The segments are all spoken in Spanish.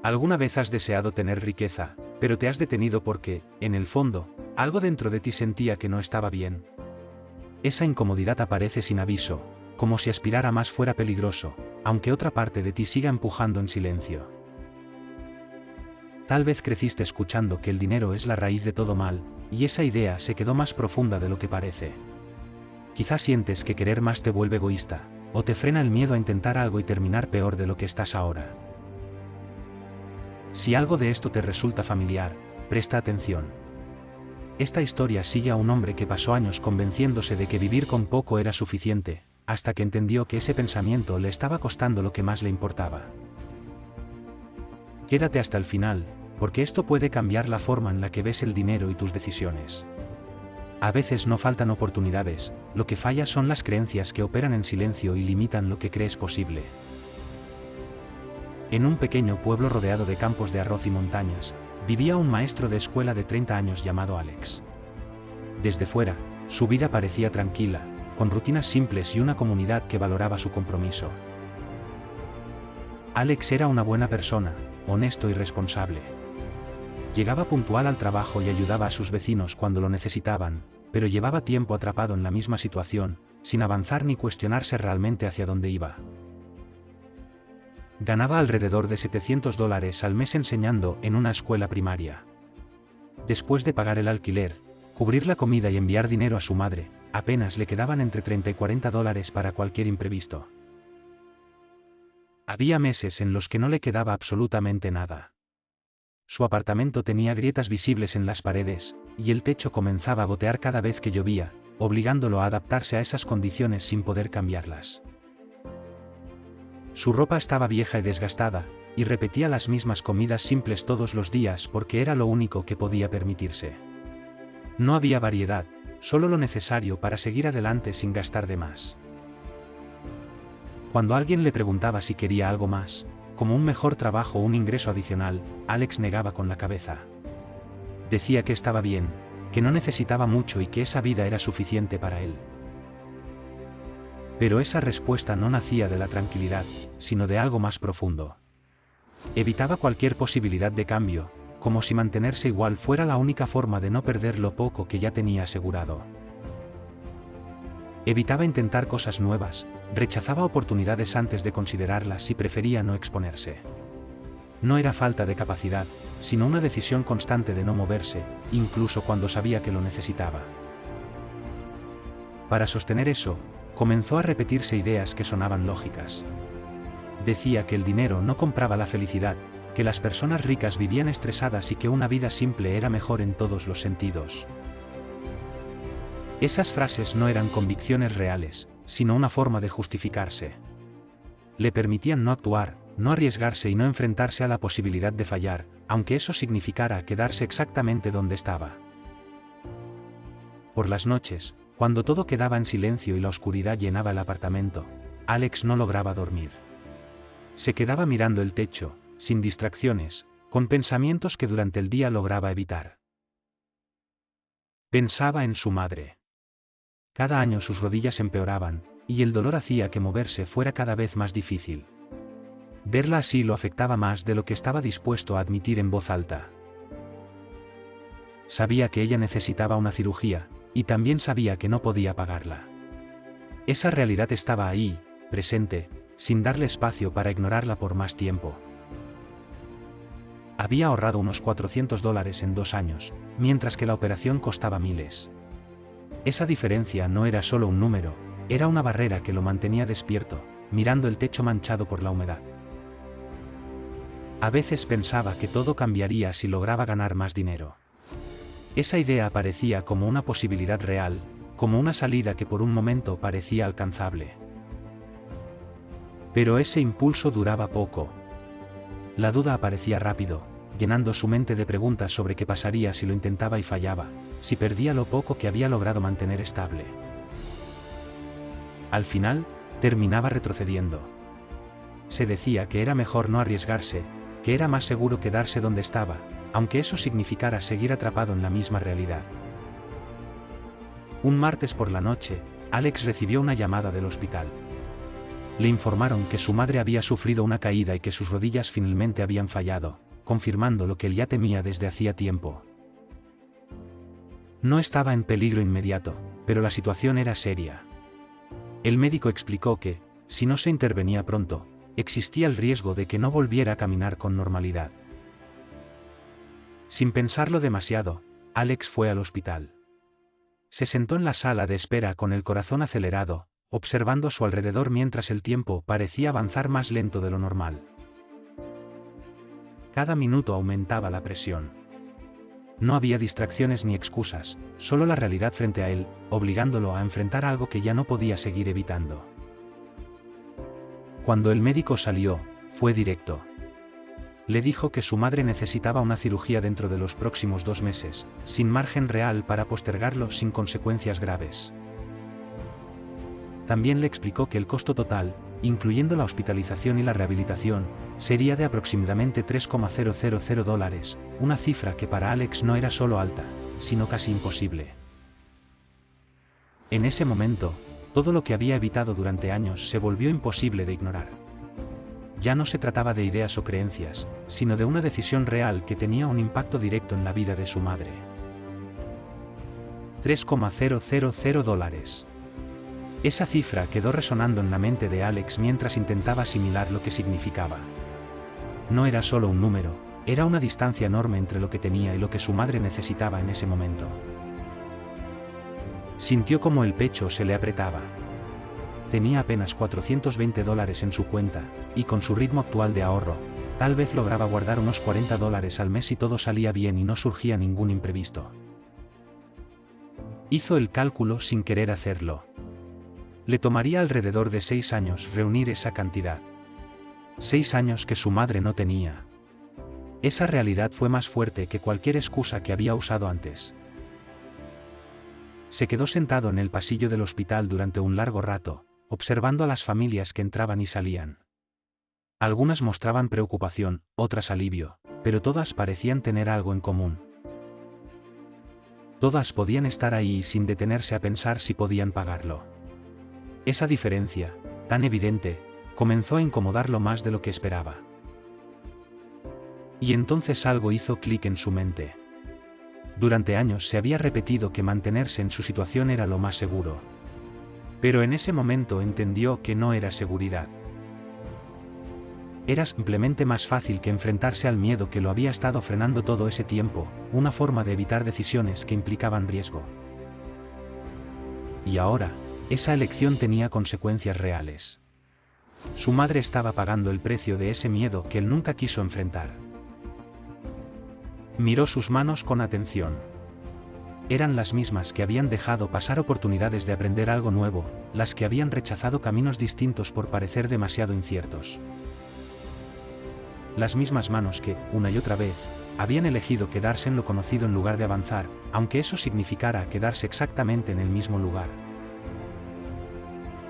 Alguna vez has deseado tener riqueza, pero te has detenido porque, en el fondo, algo dentro de ti sentía que no estaba bien. Esa incomodidad aparece sin aviso, como si aspirar a más fuera peligroso, aunque otra parte de ti siga empujando en silencio. Tal vez creciste escuchando que el dinero es la raíz de todo mal, y esa idea se quedó más profunda de lo que parece. Quizás sientes que querer más te vuelve egoísta, o te frena el miedo a intentar algo y terminar peor de lo que estás ahora. Si algo de esto te resulta familiar, presta atención. Esta historia sigue a un hombre que pasó años convenciéndose de que vivir con poco era suficiente, hasta que entendió que ese pensamiento le estaba costando lo que más le importaba. Quédate hasta el final, porque esto puede cambiar la forma en la que ves el dinero y tus decisiones. A veces no faltan oportunidades, lo que falla son las creencias que operan en silencio y limitan lo que crees posible. En un pequeño pueblo rodeado de campos de arroz y montañas, vivía un maestro de escuela de 30 años llamado Alex. Desde fuera, su vida parecía tranquila, con rutinas simples y una comunidad que valoraba su compromiso. Alex era una buena persona, honesto y responsable. Llegaba puntual al trabajo y ayudaba a sus vecinos cuando lo necesitaban, pero llevaba tiempo atrapado en la misma situación, sin avanzar ni cuestionarse realmente hacia dónde iba. Ganaba alrededor de $700 al mes enseñando en una escuela primaria. Después de pagar el alquiler, cubrir la comida y enviar dinero a su madre, apenas le quedaban entre $30 y $40 para cualquier imprevisto. Había meses en los que no le quedaba absolutamente nada. Su apartamento tenía grietas visibles en las paredes, y el techo comenzaba a gotear cada vez que llovía, obligándolo a adaptarse a esas condiciones sin poder cambiarlas. Su ropa estaba vieja y desgastada, y repetía las mismas comidas simples todos los días porque era lo único que podía permitirse. No había variedad, solo lo necesario para seguir adelante sin gastar de más. Cuando alguien le preguntaba si quería algo más, como un mejor trabajo o un ingreso adicional, Alex negaba con la cabeza. Decía que estaba bien, que no necesitaba mucho y que esa vida era suficiente para él. Pero esa respuesta no nacía de la tranquilidad, sino de algo más profundo. Evitaba cualquier posibilidad de cambio, como si mantenerse igual fuera la única forma de no perder lo poco que ya tenía asegurado. Evitaba intentar cosas nuevas, rechazaba oportunidades antes de considerarlas y prefería no exponerse. No era falta de capacidad, sino una decisión constante de no moverse, incluso cuando sabía que lo necesitaba. Para sostener eso, comenzó a repetirse ideas que sonaban lógicas. Decía que el dinero no compraba la felicidad, que las personas ricas vivían estresadas y que una vida simple era mejor en todos los sentidos. Esas frases no eran convicciones reales, sino una forma de justificarse. Le permitían no actuar, no arriesgarse y no enfrentarse a la posibilidad de fallar, aunque eso significara quedarse exactamente donde estaba. Por las noches, cuando todo quedaba en silencio y la oscuridad llenaba el apartamento, Alex no lograba dormir. Se quedaba mirando el techo, sin distracciones, con pensamientos que durante el día lograba evitar. Pensaba en su madre. Cada año sus rodillas empeoraban, y el dolor hacía que moverse fuera cada vez más difícil. Verla así lo afectaba más de lo que estaba dispuesto a admitir en voz alta. Sabía que ella necesitaba una cirugía, y también sabía que no podía pagarla. Esa realidad estaba ahí, presente, sin darle espacio para ignorarla por más tiempo. Había ahorrado unos $400 en 2 años, mientras que la operación costaba miles. Esa diferencia no era solo un número, era una barrera que lo mantenía despierto, mirando el techo manchado por la humedad. A veces pensaba que todo cambiaría si lograba ganar más dinero. Esa idea aparecía como una posibilidad real, como una salida que por un momento parecía alcanzable. Pero ese impulso duraba poco. La duda aparecía rápido, llenando su mente de preguntas sobre qué pasaría si lo intentaba y fallaba, si perdía lo poco que había logrado mantener estable. Al final, terminaba retrocediendo. Se decía que era mejor no arriesgarse, que era más seguro quedarse donde estaba, aunque eso significara seguir atrapado en la misma realidad. Un martes por la noche, Alex recibió una llamada del hospital. Le informaron que su madre había sufrido una caída y que sus rodillas finalmente habían fallado, confirmando lo que él ya temía desde hacía tiempo. No estaba en peligro inmediato, pero la situación era seria. El médico explicó que, si no se intervenía pronto, existía el riesgo de que no volviera a caminar con normalidad. Sin pensarlo demasiado, Alex fue al hospital. Se sentó en la sala de espera con el corazón acelerado, observando a su alrededor mientras el tiempo parecía avanzar más lento de lo normal. Cada minuto aumentaba la presión. No había distracciones ni excusas, solo la realidad frente a él, obligándolo a enfrentar algo que ya no podía seguir evitando. Cuando el médico salió, fue directo. Le dijo que su madre necesitaba una cirugía dentro de los próximos 2 meses, sin margen real para postergarlo sin consecuencias graves. También le explicó que el costo total, incluyendo la hospitalización y la rehabilitación, sería de aproximadamente $3,000, una cifra que para Alex no era solo alta, sino casi imposible. En ese momento, todo lo que había evitado durante años se volvió imposible de ignorar. Ya no se trataba de ideas o creencias, sino de una decisión real que tenía un impacto directo en la vida de su madre. $3,000. Esa cifra quedó resonando en la mente de Alex mientras intentaba asimilar lo que significaba. No era solo un número, era una distancia enorme entre lo que tenía y lo que su madre necesitaba en ese momento. Sintió como el pecho se le apretaba. Tenía apenas $420 en su cuenta, y con su ritmo actual de ahorro, tal vez lograba guardar unos $40 al mes si todo salía bien y no surgía ningún imprevisto. Hizo el cálculo sin querer hacerlo. Le tomaría alrededor de 6 años reunir esa cantidad. 6 años que su madre no tenía. Esa realidad fue más fuerte que cualquier excusa que había usado antes. Se quedó sentado en el pasillo del hospital durante un largo rato, observando a las familias que entraban y salían. Algunas mostraban preocupación, otras alivio, pero todas parecían tener algo en común. Todas podían estar ahí sin detenerse a pensar si podían pagarlo. Esa diferencia, tan evidente, comenzó a incomodarlo más de lo que esperaba. Y entonces algo hizo clic en su mente. Durante años se había repetido que mantenerse en su situación era lo más seguro. Pero en ese momento entendió que no era seguridad. Era simplemente más fácil que enfrentarse al miedo que lo había estado frenando todo ese tiempo, una forma de evitar decisiones que implicaban riesgo. Y ahora, esa elección tenía consecuencias reales. Su madre estaba pagando el precio de ese miedo que él nunca quiso enfrentar. Miró sus manos con atención. Eran las mismas que habían dejado pasar oportunidades de aprender algo nuevo, las que habían rechazado caminos distintos por parecer demasiado inciertos. Las mismas manos que, una y otra vez, habían elegido quedarse en lo conocido en lugar de avanzar, aunque eso significara quedarse exactamente en el mismo lugar.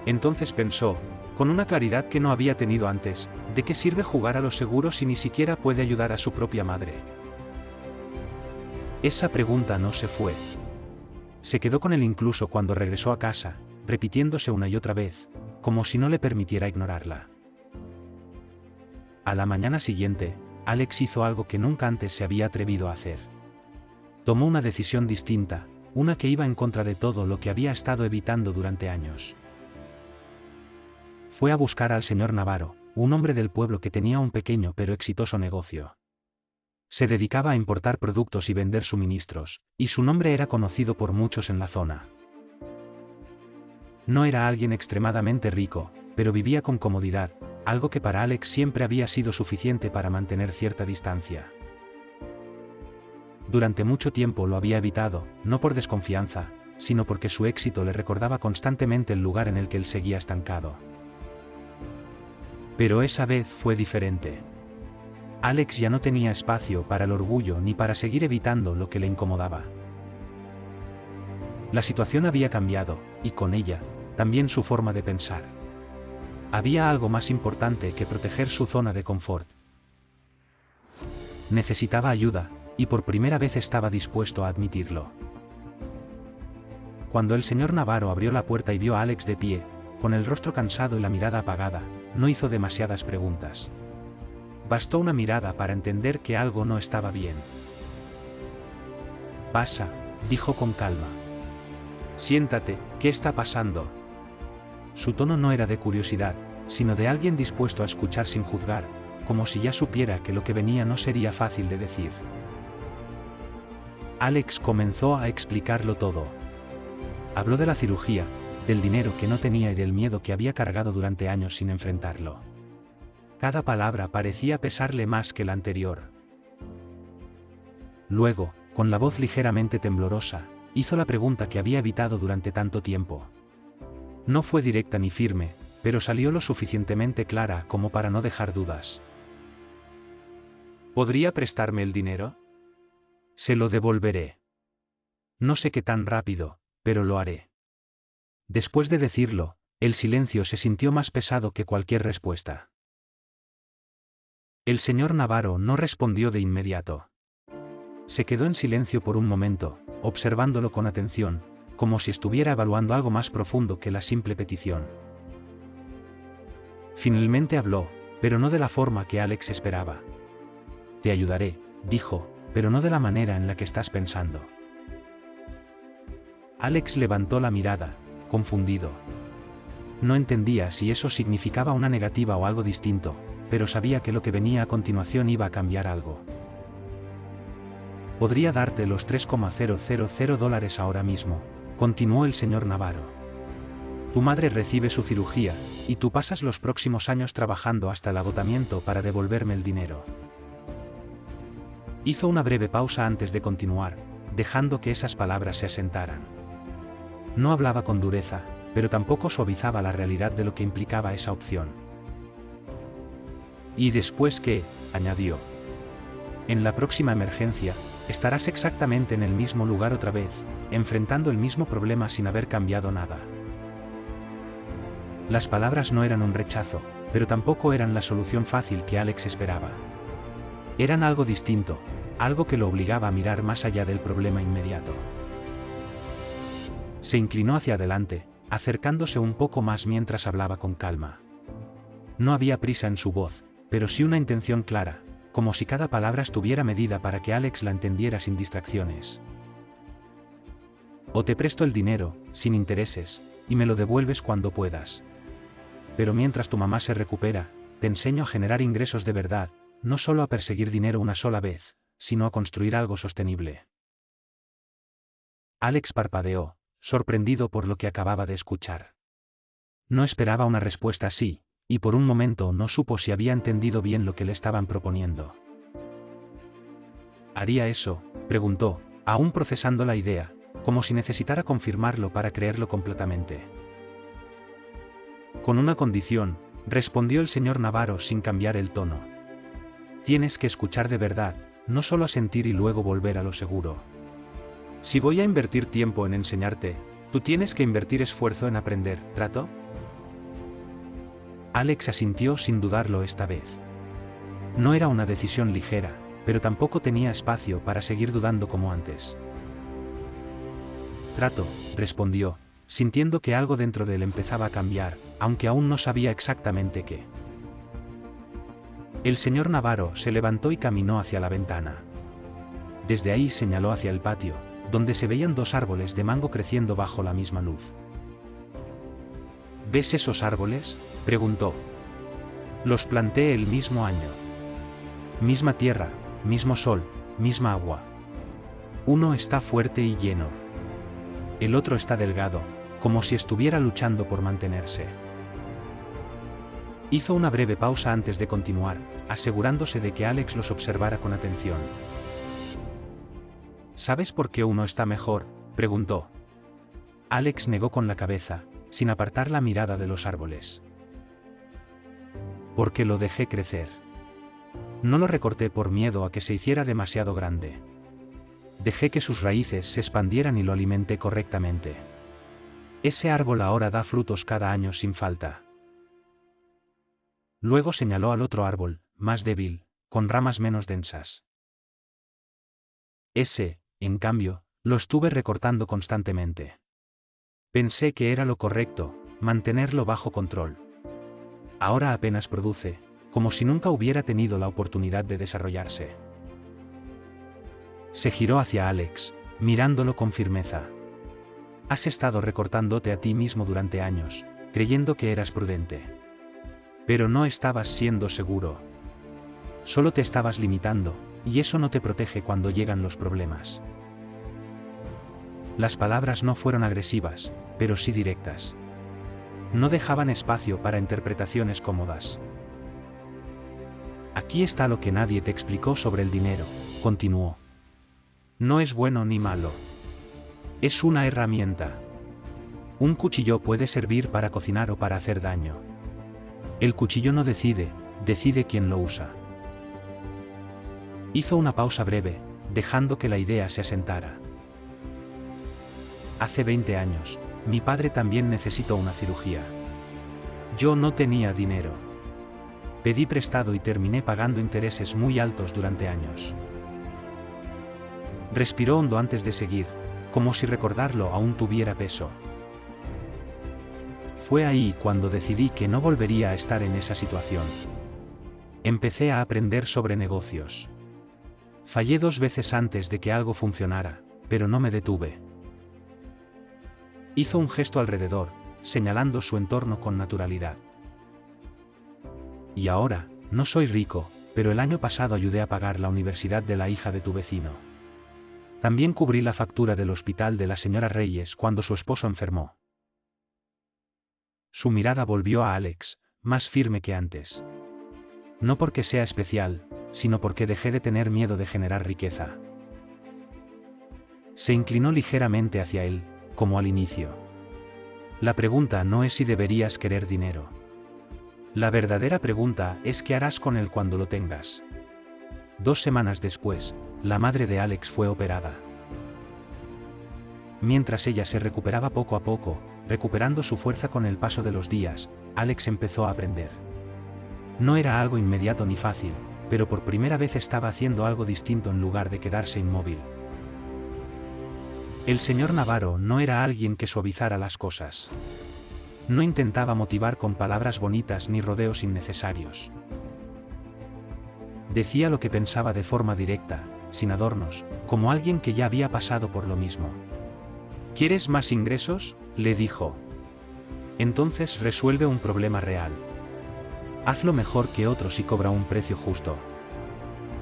Entonces pensó, con una claridad que no había tenido antes, ¿de qué sirve jugar a lo seguro si ni siquiera puede ayudar a su propia madre? Esa pregunta no se fue. Se quedó con él incluso cuando regresó a casa, repitiéndose una y otra vez, como si no le permitiera ignorarla. A la mañana siguiente, Alex hizo algo que nunca antes se había atrevido a hacer. Tomó una decisión distinta, una que iba en contra de todo lo que había estado evitando durante años. Fue a buscar al señor Navarro, un hombre del pueblo que tenía un pequeño pero exitoso negocio. Se dedicaba a importar productos y vender suministros, y su nombre era conocido por muchos en la zona. No era alguien extremadamente rico, pero vivía con comodidad, algo que para Alex siempre había sido suficiente para mantener cierta distancia. Durante mucho tiempo lo había evitado, no por desconfianza, sino porque su éxito le recordaba constantemente el lugar en el que él seguía estancado. Pero esa vez fue diferente. Alex ya no tenía espacio para el orgullo ni para seguir evitando lo que le incomodaba. La situación había cambiado, y con ella, también su forma de pensar. Había algo más importante que proteger su zona de confort. Necesitaba ayuda, y por primera vez estaba dispuesto a admitirlo. Cuando el señor Navarro abrió la puerta y vio a Alex de pie, con el rostro cansado y la mirada apagada, no hizo demasiadas preguntas. Bastó una mirada para entender que algo no estaba bien. Pasa, dijo con calma. Siéntate, ¿qué está pasando? Su tono no era de curiosidad, sino de alguien dispuesto a escuchar sin juzgar, como si ya supiera que lo que venía no sería fácil de decir. Alex comenzó a explicarlo todo. Habló de la cirugía, del dinero que no tenía y del miedo que había cargado durante años sin enfrentarlo. Cada palabra parecía pesarle más que la anterior. Luego, con la voz ligeramente temblorosa, hizo la pregunta que había evitado durante tanto tiempo. No fue directa ni firme, pero salió lo suficientemente clara como para no dejar dudas. ¿Podría prestarme el dinero? Se lo devolveré. No sé qué tan rápido, pero lo haré. Después de decirlo, el silencio se sintió más pesado que cualquier respuesta. El señor Navarro no respondió de inmediato. Se quedó en silencio por un momento, observándolo con atención, como si estuviera evaluando algo más profundo que la simple petición. Finalmente habló, pero no de la forma que Alex esperaba. Te ayudaré, dijo, pero no de la manera en la que estás pensando. Alex levantó la mirada, confundido. No entendía si eso significaba una negativa o algo distinto, pero sabía que lo que venía a continuación iba a cambiar algo. Podría darte los $3,000 ahora mismo, continuó el señor Navarro. Tu madre recibe su cirugía, y tú pasas los próximos años trabajando hasta el agotamiento para devolverme el dinero. Hizo una breve pausa antes de continuar, dejando que esas palabras se asentaran. No hablaba con dureza, pero tampoco suavizaba la realidad de lo que implicaba esa opción. ¿Y después qué?, añadió. En la próxima emergencia, estarás exactamente en el mismo lugar otra vez, enfrentando el mismo problema sin haber cambiado nada. Las palabras no eran un rechazo, pero tampoco eran la solución fácil que Alex esperaba. Eran algo distinto, algo que lo obligaba a mirar más allá del problema inmediato. Se inclinó hacia adelante, acercándose un poco más mientras hablaba con calma. No había prisa en su voz, pero sí una intención clara, como si cada palabra estuviera medida para que Alex la entendiera sin distracciones. O te presto el dinero, sin intereses, y me lo devuelves cuando puedas. Pero mientras tu mamá se recupera, te enseño a generar ingresos de verdad, no solo a perseguir dinero una sola vez, sino a construir algo sostenible. Alex parpadeó, sorprendido por lo que acababa de escuchar. No esperaba una respuesta así, y por un momento no supo si había entendido bien lo que le estaban proponiendo. ¿Haría eso?, preguntó, aún procesando la idea, como si necesitara confirmarlo para creerlo completamente. Con una condición, respondió el señor Navarro sin cambiar el tono. Tienes que escuchar de verdad, no solo asentir y luego volver a lo seguro. Si voy a invertir tiempo en enseñarte, tú tienes que invertir esfuerzo en aprender, ¿trato? Alex asintió sin dudarlo esta vez. No era una decisión ligera, pero tampoco tenía espacio para seguir dudando como antes. Trato, respondió, sintiendo que algo dentro de él empezaba a cambiar, aunque aún no sabía exactamente qué. El señor Navarro se levantó y caminó hacia la ventana. Desde ahí señaló hacia el patio, donde se veían dos árboles de mango creciendo bajo la misma luz. ¿Ves esos árboles?, preguntó. Los planté el mismo año. Misma tierra, mismo sol, misma agua. Uno está fuerte y lleno. El otro está delgado, como si estuviera luchando por mantenerse. Hizo una breve pausa antes de continuar, asegurándose de que Alex los observara con atención. ¿Sabes por qué uno está mejor?, preguntó. Alex negó con la cabeza, sin apartar la mirada de los árboles. Porque lo dejé crecer. No lo recorté por miedo a que se hiciera demasiado grande. Dejé que sus raíces se expandieran y lo alimenté correctamente. Ese árbol ahora da frutos cada año sin falta. Luego señaló al otro árbol, más débil, con ramas menos densas. Ese, en cambio, lo estuve recortando constantemente. Pensé que era lo correcto, mantenerlo bajo control. Ahora apenas produce, como si nunca hubiera tenido la oportunidad de desarrollarse. Se giró hacia Alex, mirándolo con firmeza. Has estado recortándote a ti mismo durante años, creyendo que eras prudente. Pero no estabas siendo seguro. Solo te estabas limitando, y eso no te protege cuando llegan los problemas. Las palabras no fueron agresivas, pero sí directas. No dejaban espacio para interpretaciones cómodas. Aquí está lo que nadie te explicó sobre el dinero, continuó. No es bueno ni malo. Es una herramienta. Un cuchillo puede servir para cocinar o para hacer daño. El cuchillo no decide quién lo usa. Hizo una pausa breve, dejando que la idea se asentara. Hace 20 años, mi padre también necesitó una cirugía. Yo no tenía dinero. Pedí prestado y terminé pagando intereses muy altos durante años. Respiró hondo antes de seguir, como si recordarlo aún tuviera peso. Fue ahí cuando decidí que no volvería a estar en esa situación. Empecé a aprender sobre negocios. Fallé 2 veces antes de que algo funcionara, pero no me detuve. Hizo un gesto alrededor, señalando su entorno con naturalidad. Y ahora, no soy rico, pero el año pasado ayudé a pagar la universidad de la hija de tu vecino. También cubrí la factura del hospital de la señora Reyes cuando su esposo enfermó. Su mirada volvió a Alex, más firme que antes. No porque sea especial, sino porque dejé de tener miedo de generar riqueza. Se inclinó ligeramente hacia él, como al inicio. La pregunta no es si deberías querer dinero. La verdadera pregunta es qué harás con él cuando lo tengas. 2 semanas después, la madre de Alex fue operada. Mientras ella se recuperaba poco a poco, recuperando su fuerza con el paso de los días, Alex empezó a aprender. No era algo inmediato ni fácil, pero por primera vez estaba haciendo algo distinto en lugar de quedarse inmóvil. El señor Navarro no era alguien que suavizara las cosas. No intentaba motivar con palabras bonitas ni rodeos innecesarios. Decía lo que pensaba de forma directa, sin adornos, como alguien que ya había pasado por lo mismo. ¿Quieres más ingresos?, le dijo. Entonces resuelve un problema real. Hazlo mejor que otros y cobra un precio justo.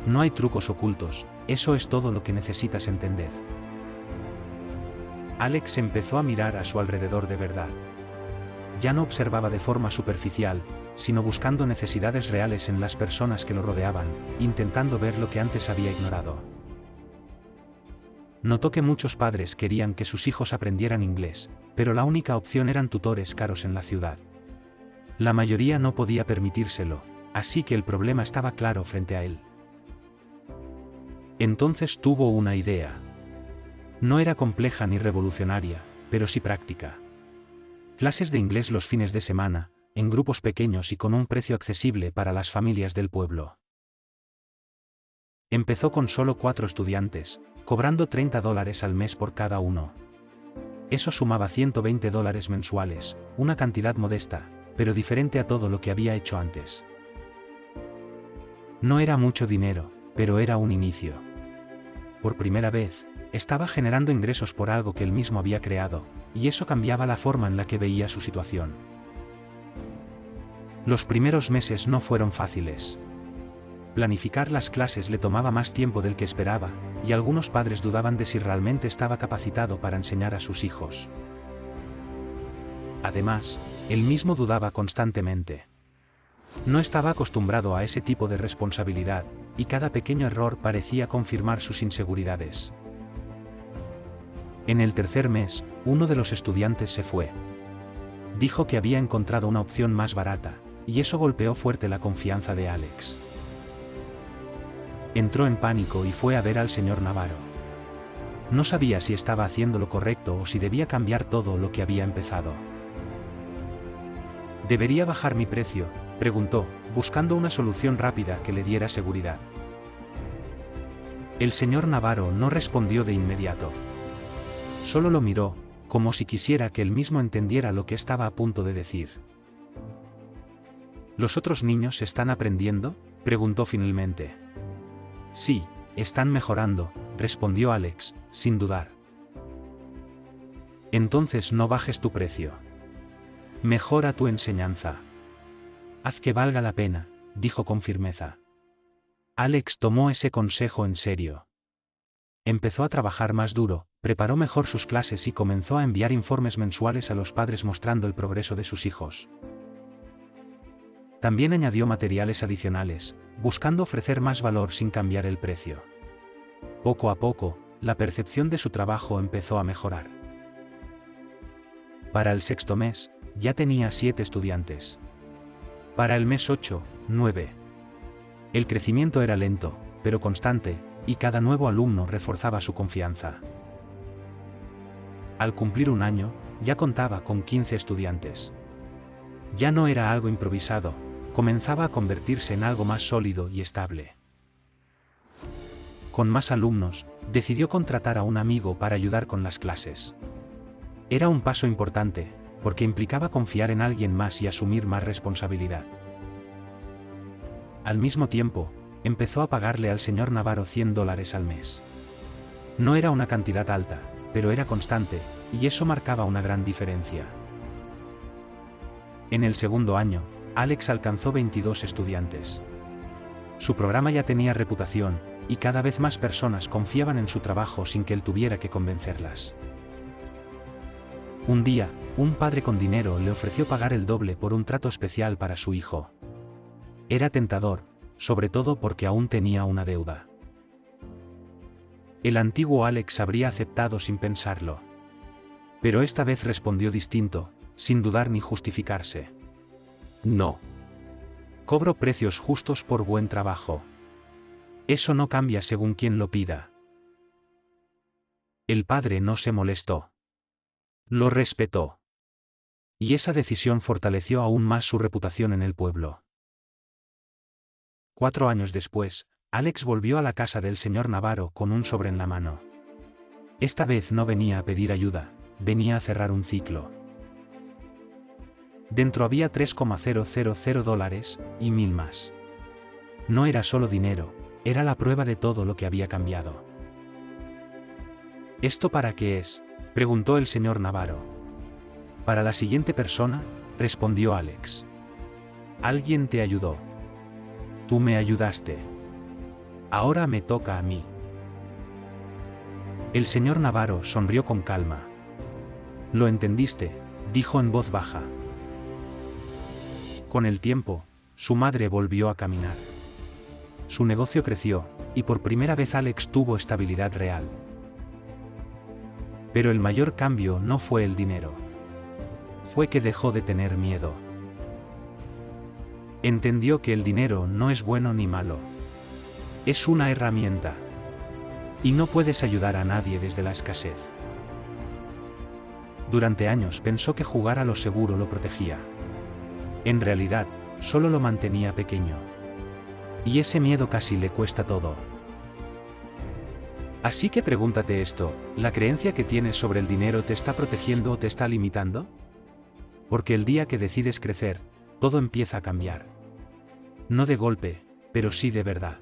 No hay trucos ocultos, eso es todo lo que necesitas entender. Alex empezó a mirar a su alrededor de verdad. Ya no observaba de forma superficial, sino buscando necesidades reales en las personas que lo rodeaban, intentando ver lo que antes había ignorado. Notó que muchos padres querían que sus hijos aprendieran inglés, pero la única opción eran tutores caros en la ciudad. La mayoría no podía permitírselo, así que el problema estaba claro frente a él. Entonces tuvo una idea. No era compleja ni revolucionaria, pero sí práctica. Clases de inglés los fines de semana, en grupos pequeños y con un precio accesible para las familias del pueblo. Empezó con solo 4 estudiantes, cobrando $30 al mes por cada uno. Eso sumaba $120 mensuales, una cantidad modesta, pero diferente a todo lo que había hecho antes. No era mucho dinero, pero era un inicio. Por primera vez, estaba generando ingresos por algo que él mismo había creado, y eso cambiaba la forma en la que veía su situación. Los primeros meses no fueron fáciles. Planificar las clases le tomaba más tiempo del que esperaba, y algunos padres dudaban de si realmente estaba capacitado para enseñar a sus hijos. Además, él mismo dudaba constantemente. No estaba acostumbrado a ese tipo de responsabilidad, y cada pequeño error parecía confirmar sus inseguridades. En el tercer mes, uno de los estudiantes se fue. Dijo que había encontrado una opción más barata, y eso golpeó fuerte la confianza de Alex. Entró en pánico y fue a ver al señor Navarro. No sabía si estaba haciendo lo correcto o si debía cambiar todo lo que había empezado. ¿Debería bajar mi precio?, preguntó, buscando una solución rápida que le diera seguridad. El señor Navarro no respondió de inmediato. Solo lo miró, como si quisiera que él mismo entendiera lo que estaba a punto de decir. ¿Los otros niños están aprendiendo?, preguntó finalmente. Sí, están mejorando, respondió Alex, sin dudar. Entonces no bajes tu precio. Mejora tu enseñanza. Haz que valga la pena, dijo con firmeza. Alex tomó ese consejo en serio. Empezó a trabajar más duro, preparó mejor sus clases y comenzó a enviar informes mensuales a los padres mostrando el progreso de sus hijos. También añadió materiales adicionales, buscando ofrecer más valor sin cambiar el precio. Poco a poco, la percepción de su trabajo empezó a mejorar. Para el sexto mes, ya tenía 7 estudiantes. Para el mes 8, 9. El crecimiento era lento, pero constante, y cada nuevo alumno reforzaba su confianza. Al cumplir un año, ya contaba con 15 estudiantes. Ya no era algo improvisado, comenzaba a convertirse en algo más sólido y estable. Con más alumnos, decidió contratar a un amigo para ayudar con las clases. Era un paso importante, porque implicaba confiar en alguien más y asumir más responsabilidad. Al mismo tiempo, empezó a pagarle al señor Navarro $100 al mes. No era una cantidad alta, pero era constante, y eso marcaba una gran diferencia. En el segundo año, Alex alcanzó 22 estudiantes. Su programa ya tenía reputación, y cada vez más personas confiaban en su trabajo sin que él tuviera que convencerlas. Un día, un padre con dinero le ofreció pagar el doble por un trato especial para su hijo. Era tentador, sobre todo porque aún tenía una deuda. El antiguo Alex habría aceptado sin pensarlo. Pero esta vez respondió distinto, sin dudar ni justificarse. No. Cobro precios justos por buen trabajo. Eso no cambia según quien lo pida. El padre no se molestó. Lo respetó. Y esa decisión fortaleció aún más su reputación en el pueblo. 4 años después, Alex volvió a la casa del señor Navarro con un sobre en la mano. Esta vez no venía a pedir ayuda, venía a cerrar un ciclo. Dentro había $3,000 y 1000 más. No era solo dinero, era la prueba de todo lo que había cambiado. ¿Esto para qué es?, preguntó el señor Navarro. Para la siguiente persona, respondió Alex. Alguien te ayudó. Tú me ayudaste. Ahora me toca a mí. El señor Navarro sonrió con calma. Lo entendiste, dijo en voz baja. Con el tiempo, su madre volvió a caminar. Su negocio creció, y por primera vez Alex tuvo estabilidad real. Pero el mayor cambio no fue el dinero. Fue que dejó de tener miedo. Entendió que el dinero no es bueno ni malo. Es una herramienta. Y no puedes ayudar a nadie desde la escasez. Durante años pensó que jugar a lo seguro lo protegía. En realidad, solo lo mantenía pequeño. Y ese miedo casi le cuesta todo. Así que pregúntate esto, ¿la creencia que tienes sobre el dinero te está protegiendo o te está limitando? Porque el día que decides crecer, todo empieza a cambiar. No de golpe, pero sí de verdad.